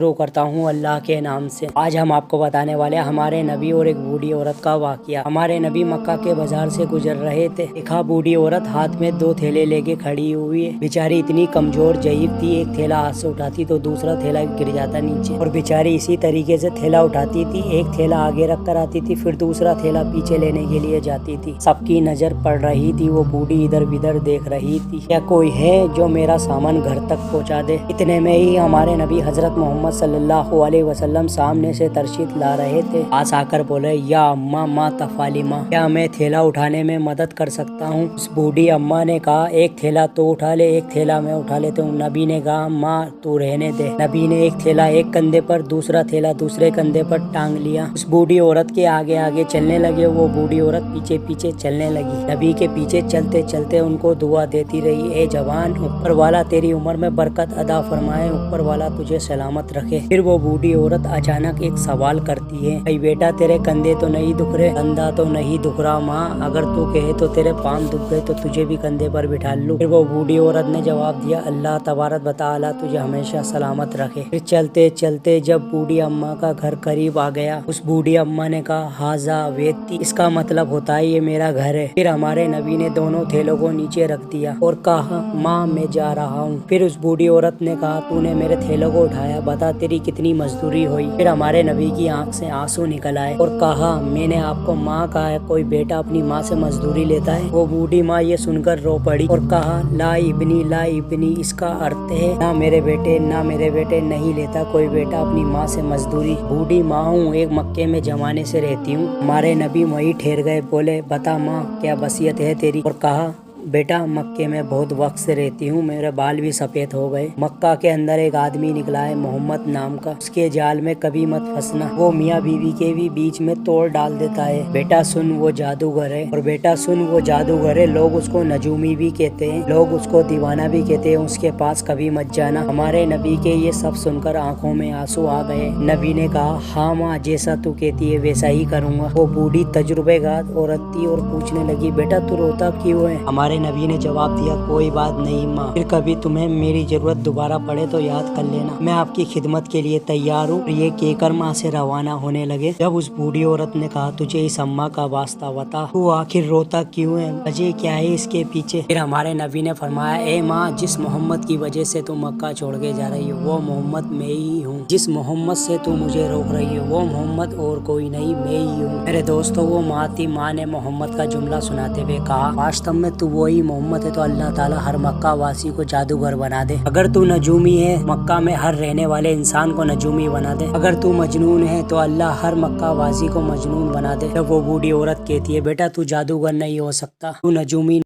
शुरू करता हूँ अल्लाह के नाम से। आज हम आपको बताने वाले हमारे नबी और एक बूढ़ी औरत का वाकया। हमारे नबी मक्का के बाजार से गुजर रहे थे। देखा बूढ़ी औरत हाथ में 2 थैले लेके खड़ी हुई है। बेचारी इतनी कमजोर ज़ईफ थी, एक थैला हाथ से उठाती तो दूसरा थैला गिर जाता नीचे, और बेचारी इसी तरीके से थैला उठाती थी, एक थैला आगे रख कर आती थी, फिर दूसरा थैला पीछे लेने के लिए जाती थी। सबकी नजर पड़ रही थी, वो बूढ़ी इधर उधर देख रही थी, क्या कोई है जो मेरा सामान घर तक पहुँचा दे। इतने में ही हमारे नबी हजरत मोहम्मद सल्लल्लाहु अलैहि वसल्लम सामने से तशरीफ ला रहे थे। पास आकर बोले, या अम्मा मा तफालिमा, क्या मैं थैला उठाने में मदद कर सकता हूँ। उस बूढ़ी अम्मा ने कहा, एक थैला तो उठा ले, एक थैला मैं उठा लेता हूँ। नबी ने कहा, माँ तू रहने दे। नबी ने एक थैला एक कंधे पर, दूसरा थैला दूसरे कंधे पर टांग लिया। उस बूढ़ी औरत के आगे आगे चलने लगे, वो बूढ़ी औरत पीछे पीछे चलने लगी। नबी के पीछे चलते चलते उनको दुआ देती रही, ए जवान, ऊपर वाला तेरी उम्र में बरकत अदा फरमाए, ऊपर वाला तुझे सलामत रखे। फिर वो बूढ़ी औरत अचानक एक सवाल करती है, भाई बेटा तेरे कंधे तो नहीं दुख रहे, कंधा तो नहीं दुख रहा माँ, अगर तू कहे तो तेरे पाँव दुख गए तो तुझे भी कंधे पर बिठा लूं। फिर वो बूढ़ी औरत ने जवाब दिया, अल्लाह तबारक व तआला तुझे हमेशा सलामत रखे। फिर चलते चलते जब बूढ़ी अम्मा का घर करीब आ गया, उस बूढ़ी अम्मा ने कहा, हाजा वेती, इसका मतलब होता है ये मेरा घर है। फिर हमारे नबी ने दोनों थैलों को नीचे रख दिया और कहा, माँ मैं जा रहा हूँ। फिर उस बूढ़ी औरत ने कहा, तूने मेरे थैलों को उठाया, बता तेरी कितनी मजदूरी हुई। फिर हमारे नबी की आंख से आंसू निकल आए और कहा, मैंने आपको माँ कहा है, कोई बेटा अपनी माँ से मजदूरी लेता है। वो बूढ़ी माँ ये सुनकर रो पड़ी और कहा, ला इब्नी, इसका अर्थ है ना मेरे बेटे नहीं लेता कोई बेटा अपनी माँ से मजदूरी। बूढ़ी माँ हूँ, एक मक्के में जमाने से रहती हूँ। हमारे नबी वहीं ठहर गए, बोले, बता माँ क्या वसीयत है तेरी। और कहा, बेटा मक्के में बहुत वक्त से रहती हूँ, मेरे बाल भी सफेद हो गए। मक्का के अंदर एक आदमी निकला है मोहम्मद नाम का, उसके जाल में कभी मत फंसना, वो मियाँ बीवी के भी बीच में तोड़ डाल देता है। बेटा सुन वो जादूगर है, और बेटा सुन वो जादूगर है, लोग उसको नजूमी भी कहते हैं, लोग उसको दीवाना भी कहते हैं, उसके पास कभी मत जाना। हमारे नबी के ये सब सुनकर आंखों में आंसू आ गए। नबी ने कहा, हाँ माँ जैसा तू कहती है वैसा ही करूँगा। वो बूढ़ी तजुर्बेकार औरत थी और पूछने लगी, बेटा तू रोता क्यों है। हमारे नबी ने जवाब दिया, कोई बात नहीं माँ, फिर कभी तुम्हें मेरी जरूरत दोबारा पड़े तो याद कर लेना, मैं आपकी खिदमत के लिए तैयार हूँ। ये कहकर माँ से रवाना होने लगे। जब उस बूढ़ी औरत ने कहा, तुझे इस अम्मा का वास्ता बता, तू आखिर रोता क्यों है, वजह क्या है इसके पीछे। फिर हमारे नबी ने फरमाया, ए माँ, जिस मोहम्मद की वजह से तू मक्का छोड़ के जा रही हो वो मोहम्मद मैं ही हूँ, जिस मोहम्मद से तू मुझे रोक रही हो वो मोहम्मद और कोई नहीं मैं ही हूँ। मेरे दोस्तों, वो माँ थी। माँ ने मोहम्मद का जुमला सुनाते हुए कहा, वास्तव में तू वही मोहम्मद है तो अल्लाह ताला हर मक्का वासी को जादूगर बना दे। अगर तू नजूमी है, मक्का में हर रहने वाले इंसान को नजूमी बना दे। अगर तू मजनून है तो अल्लाह हर मक्का वासी को मजनून बना दे। जब वो बूढ़ी औरत कहती है, बेटा तू जादूगर नहीं हो सकता, तू नजूमी